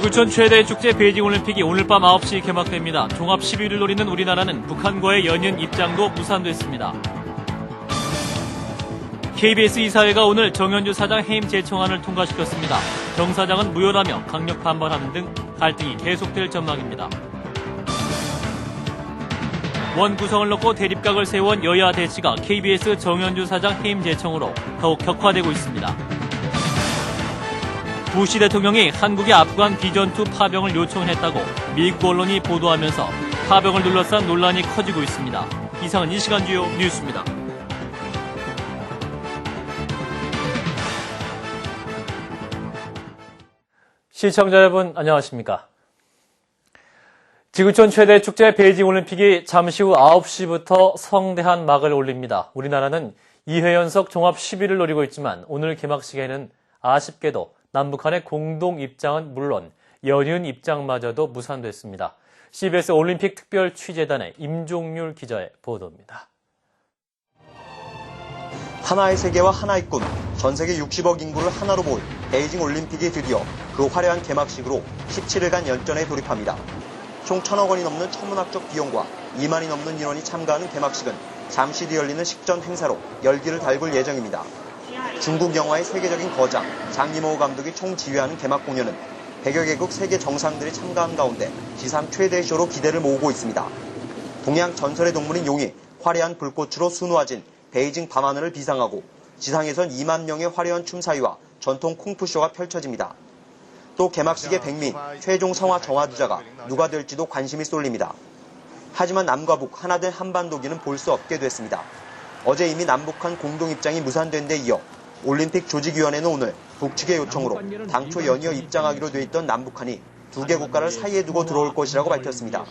지구촌 최대 축제 베이징 올림픽이 오늘 밤 9시 개막됩니다. 종합 10위를 노리는 우리나라는 북한과의 연이은 입장도 무산됐습니다. KBS 이사회가 오늘 정현주 사장 해임 재청안을 통과시켰습니다. 정 사장은 무효라며 강력 반발하는 등 갈등이 계속될 전망입니다. 원 구성을 놓고 대립각을 세운 여야 대치가 KBS 정현주 사장 해임 재청으로 더욱 격화되고 있습니다. 부시 대통령이 한국의 아프간 비전투 파병을 요청했다고 미국 언론이 보도하면서 파병을 둘러싼 논란이 커지고 있습니다. 이상은 이 시간 주요 뉴스입니다. 시청자 여러분 안녕하십니까? 지구촌 최대 축제 베이징 올림픽이 잠시 후 9시부터 성대한 막을 올립니다. 우리나라는 2회 연속 종합 10위를 노리고 있지만 오늘 개막식에는 아쉽게도 남북한의 공동 입장은 물론 연이은 입장마저도 무산됐습니다. CBS 올림픽 특별 취재단의 임종률 기자의 보도입니다. 하나의 세계와 하나의 꿈, 전 세계 60억 인구를 하나로 모을 베이징 올림픽이 드디어 그 화려한 개막식으로 17일간 연전에 돌입합니다. 총 1,000억 원이 넘는 천문학적 비용과 2만이 넘는 인원이 참가하는 개막식은 잠시 뒤 열리는 식전 행사로 열기를 달굴 예정입니다. 중국 영화의 세계적인 거장 장리모 감독이 총지휘하는 개막 공연은 100여 개국 세계 정상들이 참가한 가운데 지상 최대 쇼로 기대를 모으고 있습니다. 동양 전설의 동물인 용이 화려한 불꽃으로 수놓아진 베이징 밤하늘을 비상하고 지상에선 2만 명의 화려한 춤사위와 전통 쿵푸쇼가 펼쳐집니다. 또 개막식의 백미, 최종 성화 정화주자가 누가 될지도 관심이 쏠립니다. 하지만 남과 북 하나된 한반도기는 볼 수 없게 됐습니다. 어제 이미 남북한 공동 입장이 무산된 데 이어 올림픽 조직위원회는 오늘 북측의 요청으로 당초 연이어 입장하기로 돼 있던 남북한이 두 개 국가를 사이에 두고 들어올 것이라고 밝혔습니다.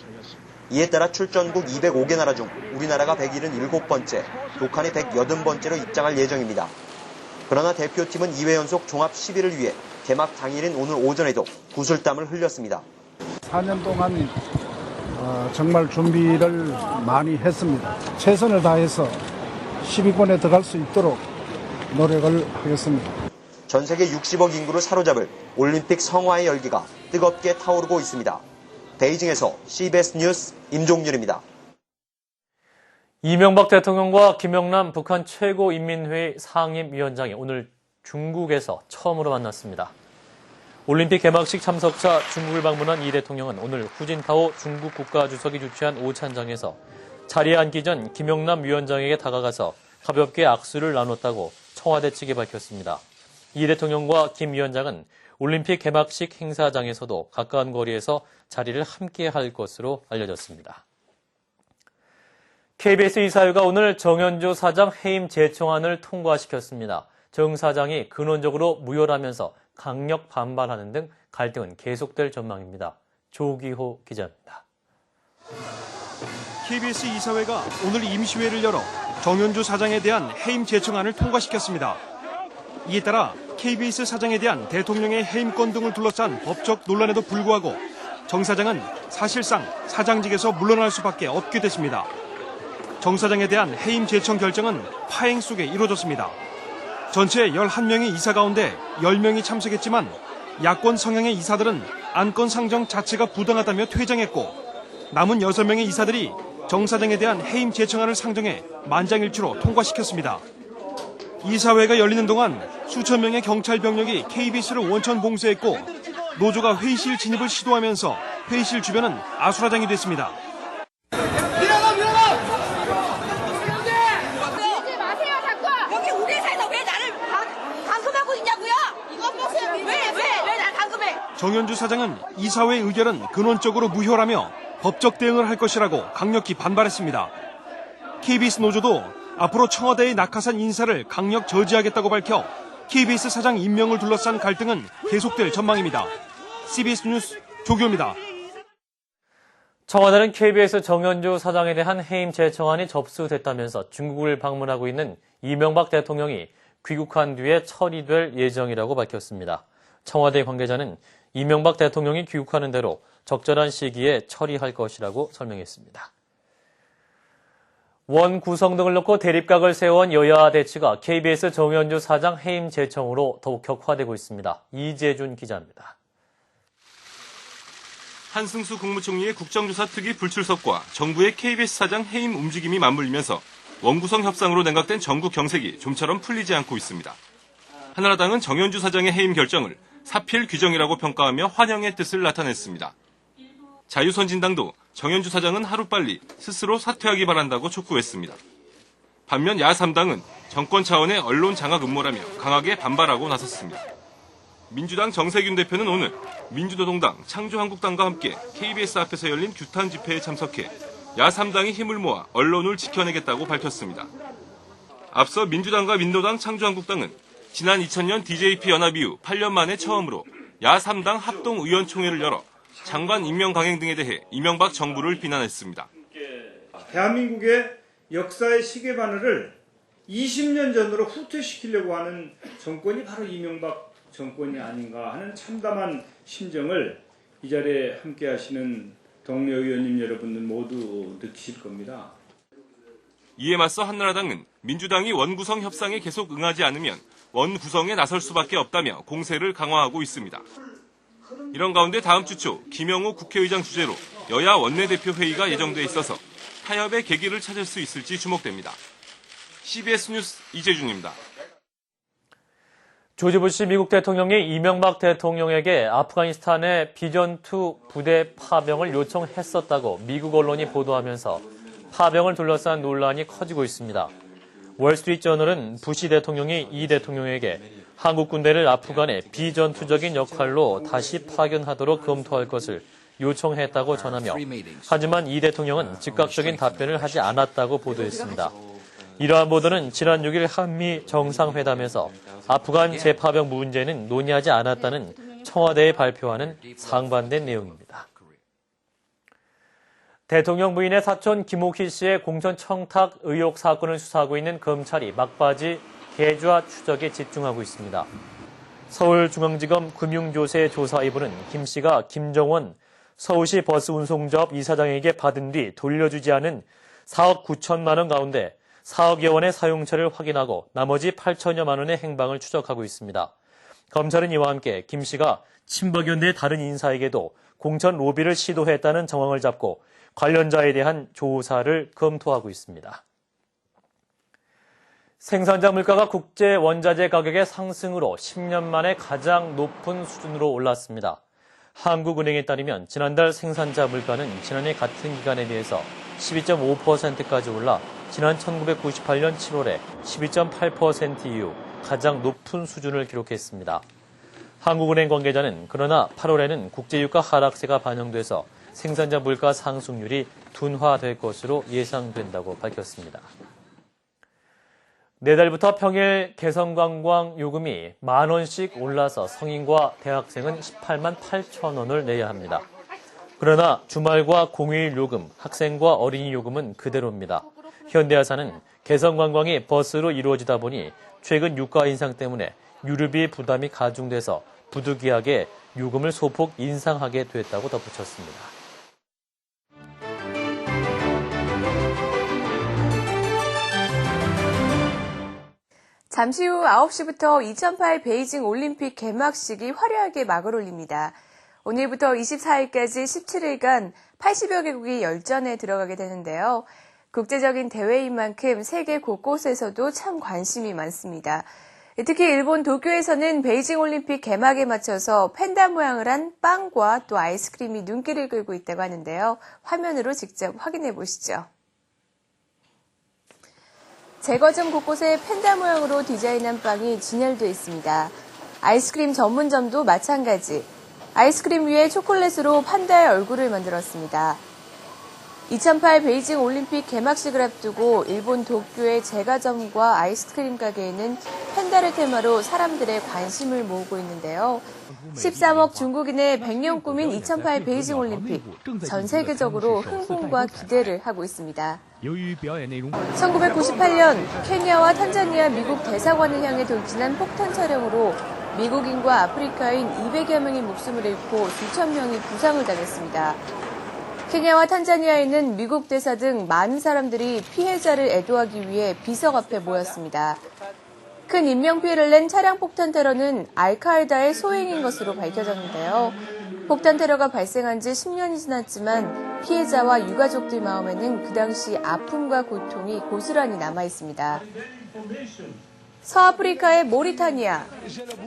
이에 따라 출전국 205개 나라 중 우리나라가 177번째, 북한이 180번째로 입장할 예정입니다. 그러나 대표팀은 2회 연속 종합 10위를 위해 개막 당일인 오늘 오전에도 구슬땀을 흘렸습니다. 4년 동안 정말 준비를 많이 했습니다. 최선을 다해서 10위권에 들어갈 수 있도록 노력을 하겠습니다. 전 세계 60억 인구를 사로잡을 올림픽 성화의 열기가 뜨겁게 타오르고 있습니다. 베이징에서 CBS 뉴스 임종률입니다. 이명박 대통령과 김영남 북한 최고인민회의 상임위원장이 오늘 중국에서 처음으로 만났습니다. 올림픽 개막식 참석차 중국을 방문한 이 대통령은 오늘 후진타오 중국 국가주석이 주최한 오찬장에서 자리에 앉기 전 김영남 위원장에게 다가가서 가볍게 악수를 나눴다고 청와대 측이 밝혔습니다. 이 대통령과 김 위원장은 올림픽 개막식 행사장에서도 가까운 거리에서 자리를 함께 할 것으로 알려졌습니다. KBS 이사회가 오늘 정현주 사장 해임 재청안을 통과시켰습니다. 정 사장이 근원적으로 무효라면서 강력 반발하는 등 갈등은 계속될 전망입니다. 조기호 기자입니다. KBS 이사회가 오늘 임시회를 열어 정현주 사장에 대한 해임 재청안을 통과시켰습니다. 이에 따라 KBS 사장에 대한 대통령의 해임권 등을 둘러싼 법적 논란에도 불구하고 정 사장은 사실상 사장직에서 물러날 수밖에 없게 됐습니다. 정 사장에 대한 해임 재청 결정은 파행 속에 이루어졌습니다. 전체 11명의 이사 가운데 10명이 참석했지만 야권 성향의 이사들은 안건 상정 자체가 부당하다며 퇴장했고 남은 6명의 이사들이 정 사장에 대한 해임 재청안을 상정해 만장일치로 통과시켰습니다. 이사회가 열리는 동안 수천 명의 경찰 병력이 KBS를 원천 봉쇄했고 노조가 회의실 진입을 시도하면서 회의실 주변은 아수라장이 됐습니다. 정현주 사장은 이사회의 의결은 근원적으로 무효라며 법적 대응을 할 것이라고 강력히 반발했습니다. KBS 노조도 앞으로 청와대의 낙하산 인사를 강력 저지하겠다고 밝혀 KBS 사장 임명을 둘러싼 갈등은 계속될 전망입니다. CBS 뉴스 조규호입니다. 청와대는 KBS 정현주 사장에 대한 해임 재청안이 접수됐다면서 중국을 방문하고 있는 이명박 대통령이 귀국한 뒤에 처리될 예정이라고 밝혔습니다. 청와대 관계자는 이명박 대통령이 귀국하는 대로 적절한 시기에 처리할 것이라고 설명했습니다. 원 구성 등을 놓고 대립각을 세운 여야 대치가 KBS 정현주 사장 해임 재청으로 더욱 격화되고 있습니다. 이재준 기자입니다. 한승수 국무총리의 국정조사 특위 불출석과 정부의 KBS 사장 해임 움직임이 맞물리면서 원구성 협상으로 냉각된 전국 경색이 좀처럼 풀리지 않고 있습니다. 한나라당은 정연주 사장의 해임 결정을 사필 규정이라고 평가하며 환영의 뜻을 나타냈습니다. 자유선진당도 정연주 사장은 하루빨리 스스로 사퇴하기 바란다고 촉구했습니다. 반면 야3당은 정권 차원의 언론 장악 음모라며 강하게 반발하고 나섰습니다. 민주당 정세균 대표는 오늘 민주노동당, 창조한국당과 함께 KBS 앞에서 열린 규탄 집회에 참석해 야3당이 힘을 모아 언론을 지켜내겠다고 밝혔습니다. 앞서 민주당과 민노당, 창조한국당은 지난 2000년 DJP 연합 이후 8년 만에 처음으로 야3당 합동의원총회를 열어 장관 임명 강행 등에 대해 이명박 정부를 비난했습니다. 대한민국의 역사의 시계바늘을 20년 전으로 후퇴시키려고 하는 정권이 바로 이명박 정권이 아닌가 하는 참담한 심정을 이 자리에 함께 하시는 동료 의원님 여러분들 모두 느끼실 겁니다. 이에 맞서 한나라당은 민주당이 원구성 협상에 계속 응하지 않으면 원구성에 나설 수밖에 없다며 공세를 강화하고 있습니다. 이런 가운데 다음 주 초 김영호 국회의장 주재로 여야 원내대표 회의가 예정돼 있어서 타협의 계기를 찾을 수 있을지 주목됩니다. CBS 뉴스 이재준입니다. 조지 부시 미국 대통령이 이명박 대통령에게 아프가니스탄의 비전투 부대 파병을 요청했었다고 미국 언론이 보도하면서 파병을 둘러싼 논란이 커지고 있습니다. 월스트리트저널은 부시 대통령이 이 대통령에게 한국 군대를 아프간의 비전투적인 역할로 다시 파견하도록 검토할 것을 요청했다고 전하며 하지만 이 대통령은 즉각적인 답변을 하지 않았다고 보도했습니다. 이러한 보도는 지난 6일 한미 정상회담에서 아프간 재파병 문제는 논의하지 않았다는 청와대의 발표와는 상반된 내용입니다. 대통령 부인의 사촌 김옥희 씨의 공천 청탁 의혹 사건을 수사하고 있는 검찰이 막바지 계좌 추적에 집중하고 있습니다. 서울중앙지검 금융조세 조사 2부는 김 씨가 김정원 서울시 버스 운송조합 이사장에게 받은 뒤 돌려주지 않은 4억 9천만 원 가운데 4억여 원의 사용처를 확인하고 나머지 8천여만 원의 행방을 추적하고 있습니다. 검찰은 이와 함께 김 씨가 친박연대 다른 인사에게도 공천 로비를 시도했다는 정황을 잡고 관련자에 대한 조사를 검토하고 있습니다. 생산자 물가가 국제 원자재 가격의 상승으로 10년 만에 가장 높은 수준으로 올랐습니다. 한국은행에 따르면 지난달 생산자 물가는 지난해 같은 기간에 비해서 12.5%까지 올라 지난 1998년 7월에 12.8% 이후 가장 높은 수준을 기록했습니다. 한국은행 관계자는 그러나 8월에는 국제유가 하락세가 반영돼서 생산자 물가 상승률이 둔화될 것으로 예상된다고 밝혔습니다. 내달부터 평일 개성관광 요금이 10,000원씩 올라서 성인과 대학생은 18만 8천 원을 내야 합니다. 그러나 주말과 공휴일 요금, 학생과 어린이 요금은 그대로입니다. 현대아산은 개성관광이 버스로 이루어지다 보니 최근 유가 인상 때문에 유류비 부담이 가중돼서 부득이하게 요금을 소폭 인상하게 됐다고 덧붙였습니다. 잠시 후 9시부터 2008 베이징 올림픽 개막식이 화려하게 막을 올립니다. 오늘부터 24일까지 17일간 80여 개국이 열전에 들어가게 되는데요. 국제적인 대회인 만큼 세계 곳곳에서도 참 관심이 많습니다. 특히 일본 도쿄에서는 베이징 올림픽 개막에 맞춰서 팬다 모양을 한 빵과 또 아이스크림이 눈길을 끌고 있다고 하는데요. 화면으로 직접 확인해 보시죠. 제과점 곳곳에 팬다 모양으로 디자인한 빵이 진열되어 있습니다. 아이스크림 전문점도 마찬가지. 아이스크림 위에 초콜릿으로 판다의 얼굴을 만들었습니다. 2008 베이징 올림픽 개막식을 앞두고 일본 도쿄의 제과점과 아이스크림 가게에는 팬다를 테마로 사람들의 관심을 모으고 있는데요. 13억 중국인의 100년 꿈인 2008 베이징 올림픽, 전 세계적으로 흥분과 기대를 하고 있습니다. 1998년 케냐와 탄자니아 미국 대사관을 향해 돌진한 폭탄 차량으로 미국인과 아프리카인 200여 명이 목숨을 잃고 수천 명이 부상을 당했습니다. 케냐와 탄자니아에는 미국 대사 등 많은 사람들이 피해자를 애도하기 위해 비석 앞에 모였습니다. 큰 인명피해를 낸 차량 폭탄 테러는 알카에다의 소행인 것으로 밝혀졌는데요. 폭탄 테러가 발생한 지 10년이 지났지만 피해자와 유가족들 마음에는 그 당시 아픔과 고통이 고스란히 남아 있습니다. 서아프리카의 모리타니아.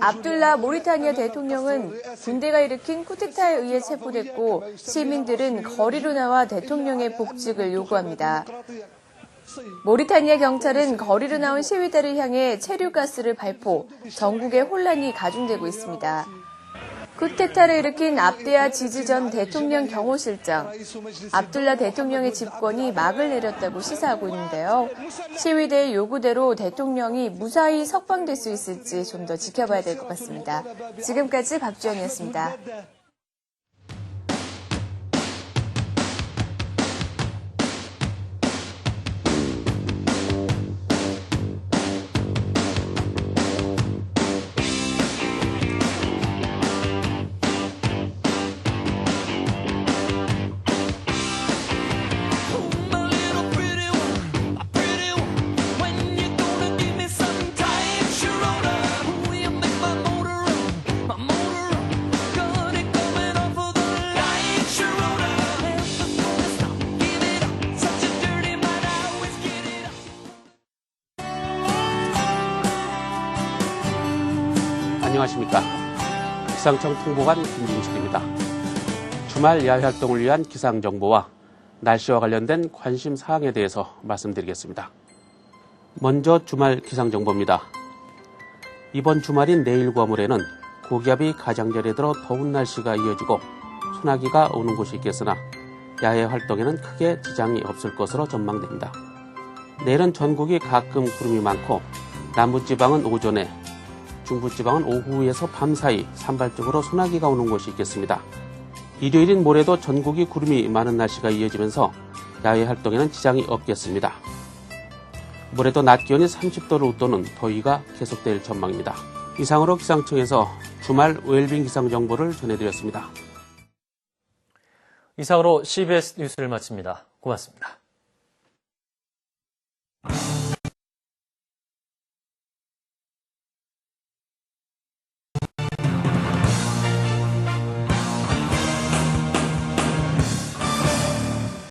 압둘라 모리타니아 대통령은 군대가 일으킨 쿠데타에 의해 체포됐고 시민들은 거리로 나와 대통령의 복직을 요구합니다. 모리타니아 경찰은 거리로 나온 시위대를 향해 체류가스를 발포, 전국에 혼란이 가중되고 있습니다. 쿠데타를 일으킨 압데아 지지 전 대통령 경호실장, 압둘라 대통령의 집권이 막을 내렸다고 시사하고 있는데요. 시위대의 요구대로 대통령이 무사히 석방될 수 있을지 좀 더 지켜봐야 될 것 같습니다. 지금까지 박주영이었습니다. 안녕하십니까. 기상청 통보관 김진식입니다. 주말 야외 활동을 위한 기상정보와 날씨와 관련된 관심 사항에 대해서 말씀드리겠습니다. 먼저 주말 기상정보입니다. 이번 주말인 내일과 모레는 고기압이 가장자리에 들어 더운 날씨가 이어지고 소나기가 오는 곳이 있겠으나 야외 활동에는 크게 지장이 없을 것으로 전망됩니다. 내일은 전국이 가끔 구름이 많고 남부지방은 오전에, 중부지방은 오후에서 밤 사이 산발적으로 소나기가 오는 곳이 있겠습니다. 일요일인 모레도 전국이 구름이 많은 날씨가 이어지면서 야외 활동에는 지장이 없겠습니다. 모레도 낮 기온이 30도를 웃도는 더위가 계속될 전망입니다. 이상으로 기상청에서 주말 웰빙 기상 정보를 전해드렸습니다. 이상으로 CBS 뉴스를 마칩니다. 고맙습니다.